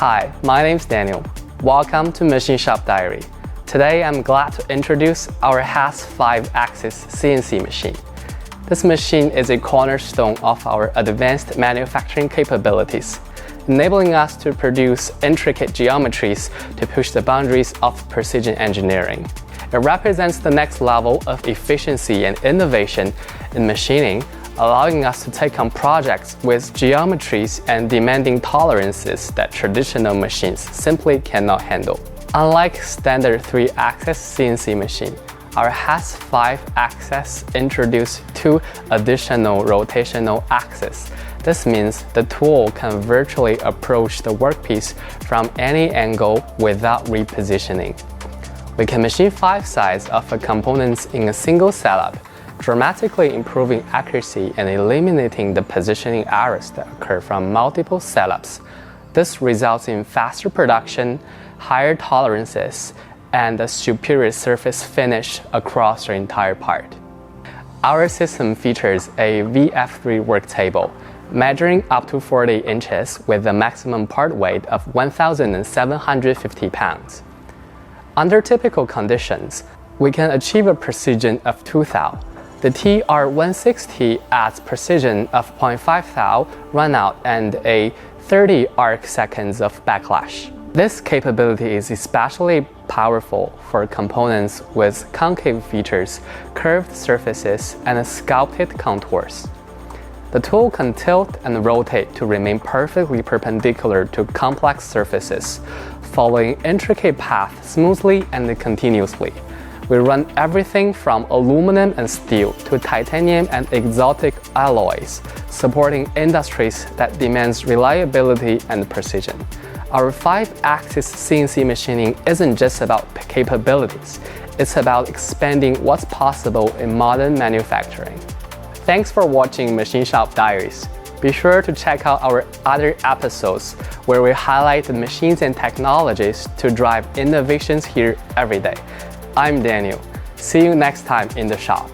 Hi, my name's Daniel. Welcome to Machine Shop Diary. Today I'm glad to introduce our HAS 5-axis CNC machine. This machine is a cornerstone of our advanced manufacturing capabilities, enabling us to produce intricate geometries to push the boundaries of precision engineering. It represents the next level of efficiency and innovation in machining, allowing us to take on projects with geometries and demanding tolerances that traditional machines simply cannot handle. Unlike standard 3-axis CNC machine, our HAS 5-axis introduced 2 additional rotational axes. This means the tool can virtually approach the workpiece from any angle without repositioning. We can machine 5 sides of the components in a single setup, dramatically improving accuracy and eliminating the positioning errors that occur from multiple setups. This results in faster production, higher tolerances, and a superior surface finish across the entire part. Our system features a VF3 work table, measuring up to 40 inches with a maximum part weight of 1,750 pounds. Under typical conditions, we can achieve a precision of 2 thou. The TR160 adds precision of 0.5 thou runout and a 30 arc seconds of backlash. This capability is especially powerful for components with concave features, curved surfaces, and sculpted contours. The tool can tilt and rotate to remain perfectly perpendicular to complex surfaces, following intricate paths smoothly and continuously. We run everything from aluminum and steel to titanium and exotic alloys, supporting industries that demands reliability and precision. Our 5-axis CNC machining isn't just about capabilities, it's about expanding what's possible in modern manufacturing. Thanks for watching Machine Shop Diaries. Be sure to check out our other episodes where we highlight the machines and technologies to drive innovations here every day. I'm Daniel. See you next time in the shop.